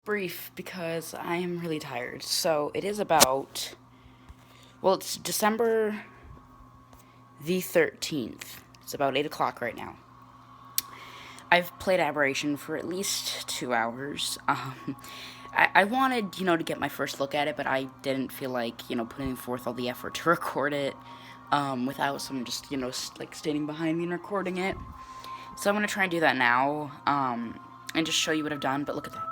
brief because I am really tired. So it is about, well, it's December the 13th. It's about 8 o'clock right now. I've played Abberation for at least 2 hours. I wanted, to get my first look at it, but I didn't feel like, putting forth all the effort to record it without someone just, like standing behind me and recording it. So I'm going to try and do that now and just show you what I've done, but look at that.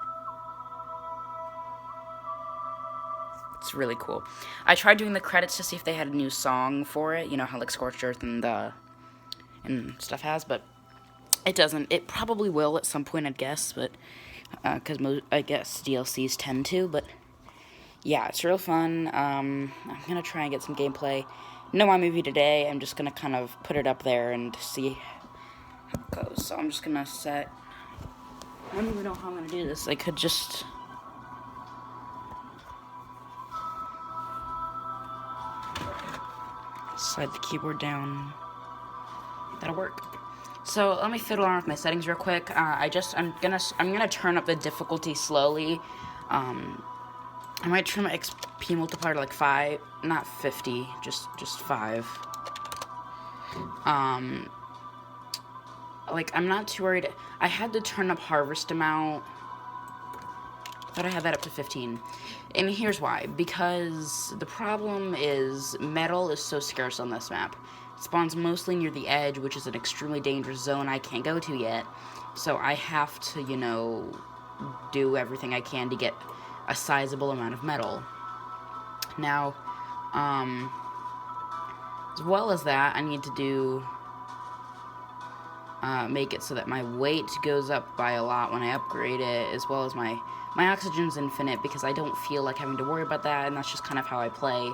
It's really cool. I tried doing the credits to see if they had a new song for it, how like Scorched Earth and stuff has, but it doesn't. It probably will at some point, I'd guess, but because I guess DLCs tend to, but yeah, it's real fun. I'm gonna try and get some gameplay. No iMovie today. I'm just gonna kind of put it up there and see how it goes. So I'm just gonna set. I don't even know how I'm gonna do this. I could just. Slide the keyboard down. That'll work. So let me fiddle around with my settings real quick. I'm gonna turn up the difficulty slowly. I might turn my XP multiplier to like 5, not 50, just 5. Like I'm not too worried. I had to turn up harvest amount. I thought I had that up to 15. And here's why. Because the problem is metal is so scarce on this map. It spawns mostly near the edge, which is an extremely dangerous zone I can't go to yet. So I have to, do everything I can to get a sizable amount of metal. Now, as well as that, I need to do... make it so that my weight goes up by a lot when I upgrade it, as well as my oxygen's infinite, because I don't feel like having to worry about that, and that's just kind of how I play.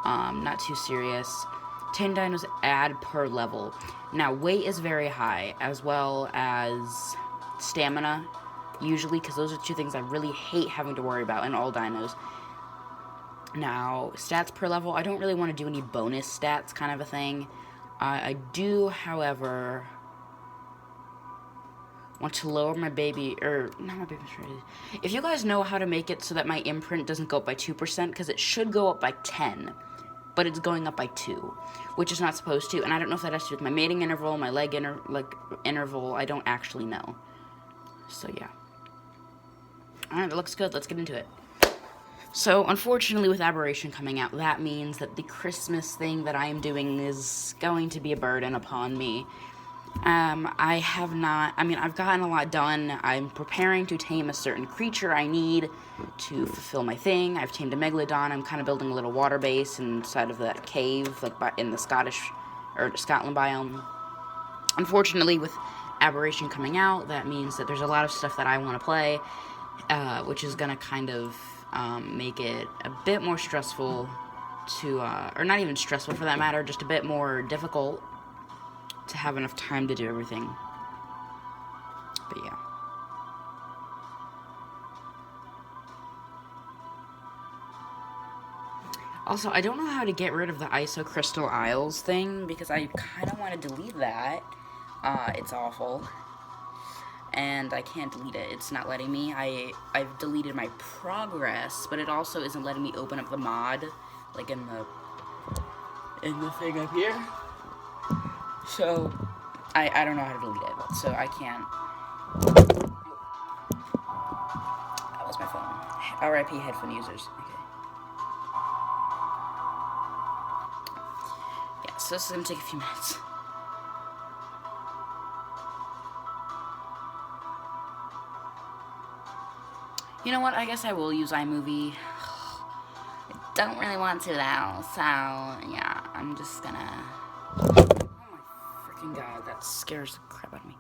Not too serious. 10 dinos add per level. Now, weight is very high, as well as stamina, usually, because those are two things I really hate having to worry about in all dinos. Now, stats per level, I don't really want to do any bonus stats kind of a thing. I do, however... want to lower my baby, or not my baby strategy. If you guys know how to make it so that my imprint doesn't go up by 2%, because it should go up by 10, but it's going up by 2, which is not supposed to, and I don't know if that has to do with my mating interval, my leg interval, I don't actually know. So yeah. Alright, that looks good, let's get into it. So, unfortunately, with Abberation coming out, that means that the Christmas thing that I am doing is going to be a burden upon me. I've gotten a lot done. I'm preparing to tame a certain creature I need to fulfill my thing. I've tamed a megalodon. I'm kind of building a little water base inside of that cave, like in the Scotland biome. Unfortunately, with Abberation coming out, that means that there's a lot of stuff that I want to play, which is gonna kind of, make it a bit more stressful to, or not even stressful for that matter, just a bit more difficult to have enough time to do everything. But yeah. Also, I don't know how to get rid of the ISO Crystal Isles thing, because I kind of want to delete that. It's awful. And I can't delete it. It's not letting me. I've deleted my progress, but it also isn't letting me open up the mod, like in the thing up here. So, I don't know how to delete it, so I can't. That was my phone. RIP headphone users. Okay. Yeah, so this is gonna take a few minutes. You know what, I guess I will use iMovie. I don't really want to though, so yeah, I'm just gonna... God, that scares the crap out of me.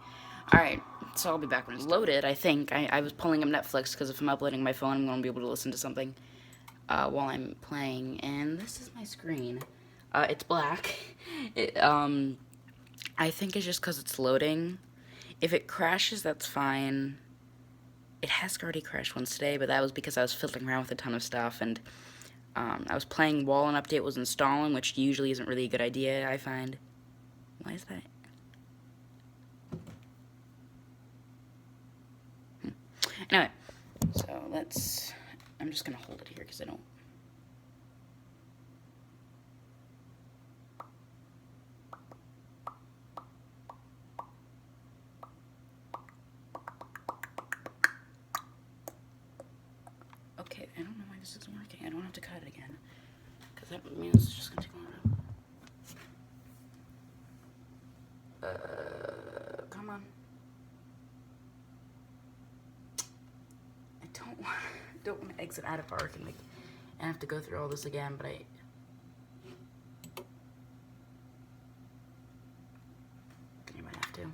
Alright, so I'll be back when it's loaded, I think. I was pulling up Netflix, because if I'm uploading my phone, I'm going to be able to listen to something while I'm playing. And this is my screen. It's black. I think it's just because it's loading. If it crashes, that's fine. It has already crashed once today, but that was because I was fiddling around with a ton of stuff, and I was playing while an update was installing, which usually isn't really a good idea, I find. Why is that? Anyway, So let's, I'm just gonna hold it here because I don't. Okay, I don't know why this isn't working. I don't have to cut it again because that means it's just gonna take longer. Come on. I don't want to exit out of Arc and have to go through all this again, but I might have to.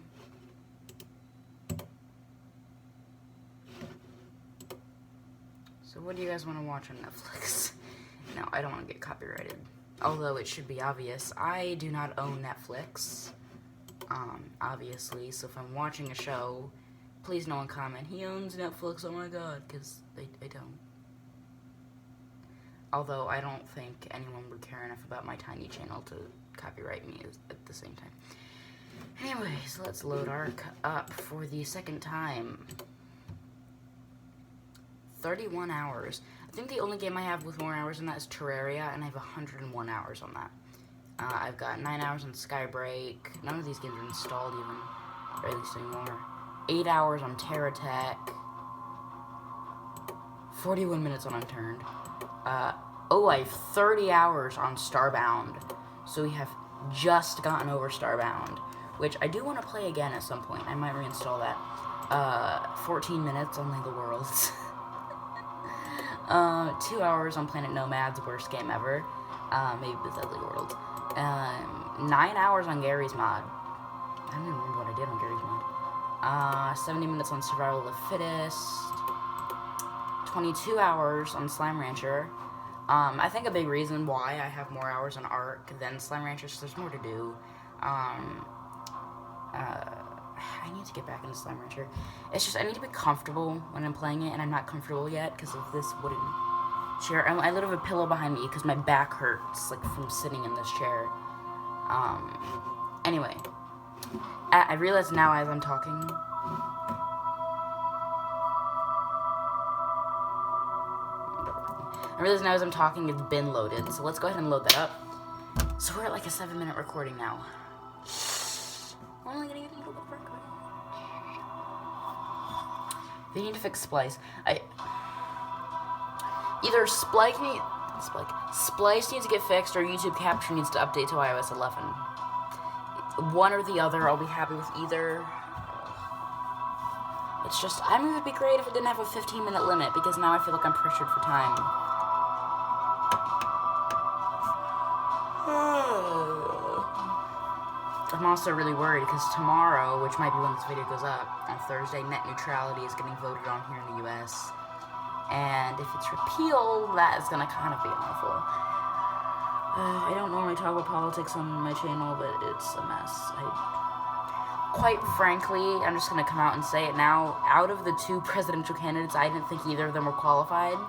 So what do you guys want to watch on Netflix? No, I don't want to get copyrighted. Although it should be obvious, I do not own Netflix. Obviously, so if I'm watching a show, please no one comment, he owns Netflix, oh my god, because I don't. Although I don't think anyone would care enough about my tiny channel to copyright me at the same time. Anyways, let's load Arc up for the second time. 31 hours. I think the only game I have with more hours than that is Terraria, and I have 101 hours on that. I've got 9 hours on Skybreak. None of these games are installed even, or at least anymore. 8 hours on TerraTech. 41 minutes on Unturned. Oh, I have 30 hours on Starbound. So we have just gotten over Starbound, which I do want to play again at some point. I might reinstall that. 14 minutes on Lego Worlds. 2 hours on Planet Nomad's worst game ever. Maybe with Lego Worlds. 9 hours on Gary's mod. I don't even remember what I did on Gary's mod. 70 minutes on Survival of the Fittest. 22 hours on Slime Rancher. I think a big reason why I have more hours on Arc than Slime Rancher is there's more to do. I need to get back into Slime Rancher. It's just I need to be comfortable when I'm playing it, and I'm not comfortable yet because of this wooden chair. I literally have a pillow behind me because my back hurts, like, from sitting in this chair. Anyway. I realize now as I'm talking. I realize now as I'm talking it's been loaded, so let's go ahead and load that up. So we're at like a 7-minute recording now. We're only gonna get into the recording. They need to fix Splice. Either Splice needs to get fixed, or YouTube Capture needs to update to iOS 11. One or the other, I'll be happy with either. It's just, I mean, it would be great if it didn't have a 15-minute limit, because now I feel like I'm pressured for time. I'm also really worried, because tomorrow, which might be when this video goes up, on Thursday, net neutrality is getting voted on here in the US. And if it's repealed, that is going to kind of be awful. I don't normally talk about politics on my channel, but it's a mess. Quite frankly, I'm just going to come out and say it now. Out of the 2 presidential candidates, I didn't think either of them were qualified.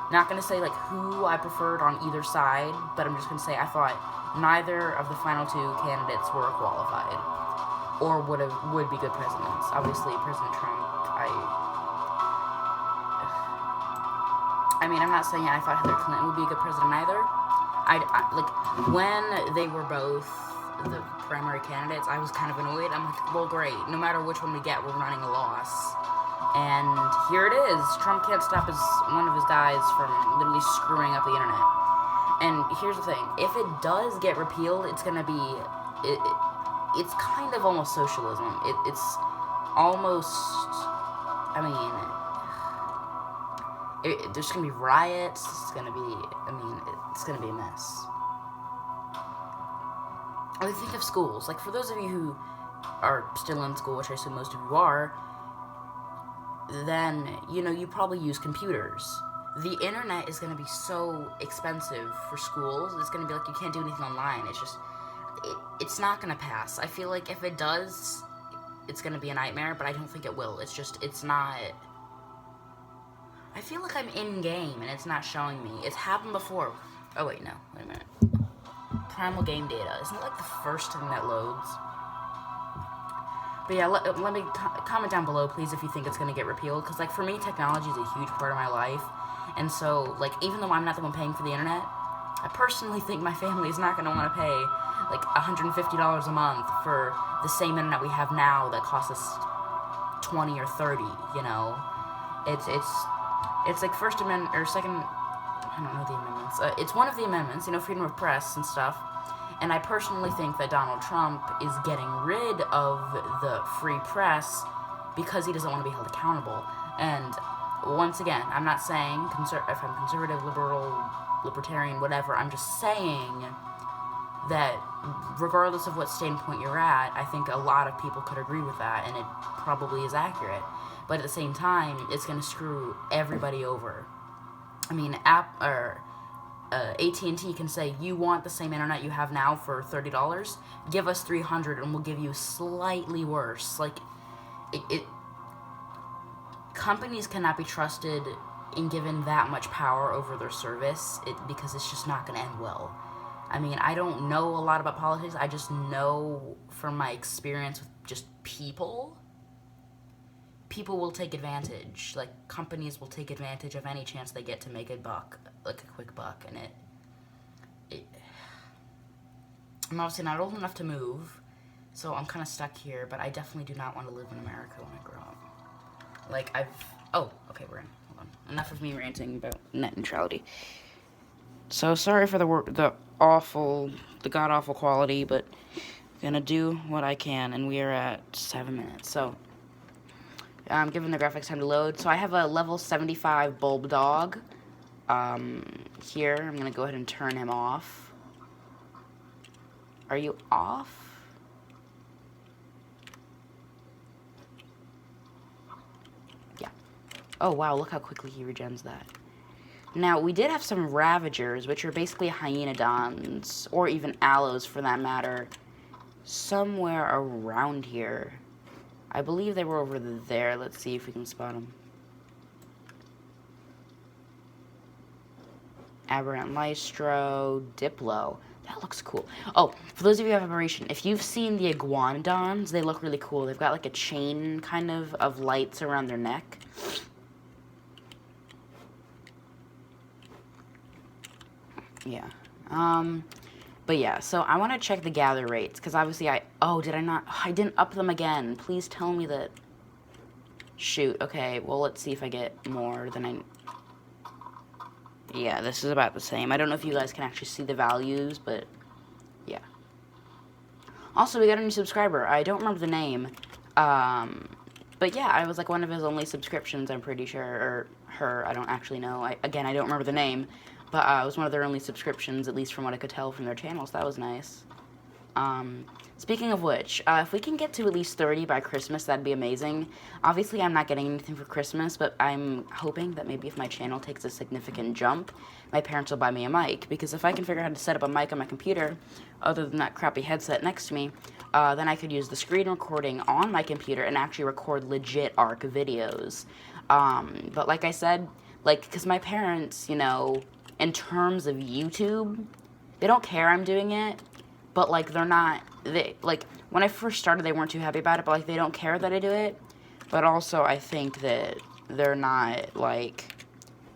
Not going to say, like, who I preferred on either side, but I'm just going to say I thought neither of the final 2 candidates were qualified. Or would be good presidents. Obviously, President Trump, I mean, I'm not saying I thought Hillary Clinton would be a good president either. Like, when they were both the primary candidates, I was kind of annoyed. I'm like, well, great. No matter which one we get, we're running a loss. And here it is. Trump can't stop one of his guys from literally screwing up the internet. And here's the thing. If it does get repealed, it's going to be... It's kind of almost socialism. It's almost... I mean... there's going to be riots, it's going to be, it's going to be a mess. I mean, think of schools. Like, for those of you who are still in school, which I assume most of you are, then, you know, you probably use computers. The internet is going to be so expensive for schools, it's going to be like you can't do anything online. It's just, it's not going to pass. I feel like if it does, it's going to be a nightmare, but I don't think it will. It's just, it's not... I feel like I'm in-game, and it's not showing me. It's happened before. Oh, wait, no. Wait a minute. Primal game data. Isn't it, like, the first thing that loads? But yeah, let me comment down below, please, if you think it's going to get repealed. Because, like, for me, technology is a huge part of my life. And so, like, even though I'm not the one paying for the internet, I personally think my family is not going to want to pay, like, $150 a month for the same internet we have now that costs us 20 or 30, you know? It's like First Amendment, or Second, I don't know the amendments. It's one of the amendments, you know, freedom of press and stuff. And I personally think that Donald Trump is getting rid of the free press because he doesn't want to be held accountable. And once again, I'm not saying if I'm conservative, liberal, libertarian, whatever. I'm just saying that regardless of what standpoint you're at, I think a lot of people could agree with that, and it probably is accurate. But at the same time, it's going to screw everybody over. I mean, AT&T can say, you want the same internet you have now for $30? Give us $300 and we'll give you slightly worse. Like, companies cannot be trusted in given that much power over their service because it's just not going to end well. I mean, I don't know a lot about politics. I just know from my experience with just people will take advantage. Like, companies will take advantage of any chance they get to make a buck, like a quick buck, and I'm obviously not old enough to move, so I'm kind of stuck here, but I definitely do not want to live in America when I grow up. Like, oh, okay, we're in. Hold on. Enough of me ranting about net neutrality. So, sorry for the god-awful quality, but I'm gonna do what I can, and we are at 7 minutes, so I'm giving the graphics time to load. So I have a level 75 bulb dog. Here, I'm gonna go ahead and turn him off. Are you off? Yeah. Oh wow, look how quickly he regens that. Now, we did have some Ravagers, which are basically Hyenodons, or even Aloes for that matter, somewhere around here. I believe they were over there. Let's see if we can spot them. Aberrant Maestro, Diplo. That looks cool. Oh, for those of you who have Abberation, if you've seen the Iguanodons, they look really cool. They've got like a chain kind of lights around their neck. Yeah. But yeah, so I want to check the gather rates, because obviously I didn't up them again. Please tell me that. Shoot, okay, well, let's see if I get more than yeah, this is about the same. I don't know if you guys can actually see the values, but yeah. Also, we got a new subscriber. I don't remember the name, but yeah, I was like one of his only subscriptions, I'm pretty sure, or her, I don't actually know. I don't remember the name. But it was one of their only subscriptions, at least from what I could tell from their channels. That was nice. Speaking of which, if we can get to at least 30 by Christmas, that'd be amazing. Obviously, I'm not getting anything for Christmas, but I'm hoping that maybe if my channel takes a significant jump, my parents will buy me a mic. Because if I can figure out how to set up a mic on my computer, other than that crappy headset next to me, then I could use the screen recording on my computer and actually record legit ARC videos. But like I said, like, because my parents, you know, in terms of YouTube, they don't care I'm doing it, but, like, like, when I first started, they weren't too happy about it, but, like, they don't care that I do it, but also I think that they're not, like,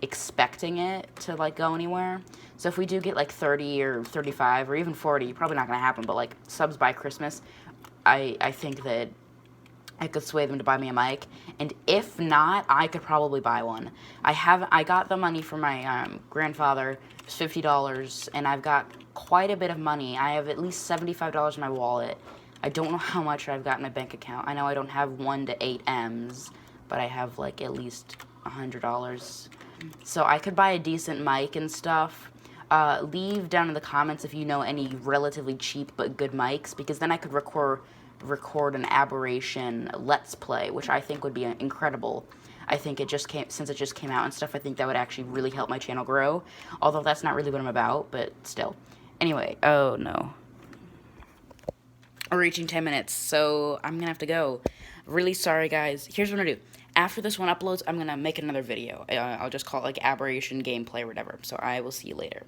expecting it to, like, go anywhere. So if we do get, like, 30 or 35 or even 40, probably not gonna happen, but, like, subs by Christmas, I think that I could sway them to buy me a mic, and if not, I could probably buy one. I got the money from my grandfather, $50, and I've got quite a bit of money. I have at least $75 in my wallet. I don't know how much I've got in my bank account. I know I don't have 1 to 8 M's, but I have like at least $100. So I could buy a decent mic and stuff. Leave down in the comments if you know any relatively cheap but good mics, because then I could record an Abberation Let's Play, which I think would be incredible. I think since it just came out and stuff, I think that would actually really help my channel grow. Although that's not really what I'm about, but still. Anyway, oh no. We're reaching 10 minutes, so I'm gonna have to go. Really sorry, guys. Here's what I'm gonna do. After this one uploads, I'm gonna make another video. I'll just call it like Abberation gameplay or whatever. So I will see you later.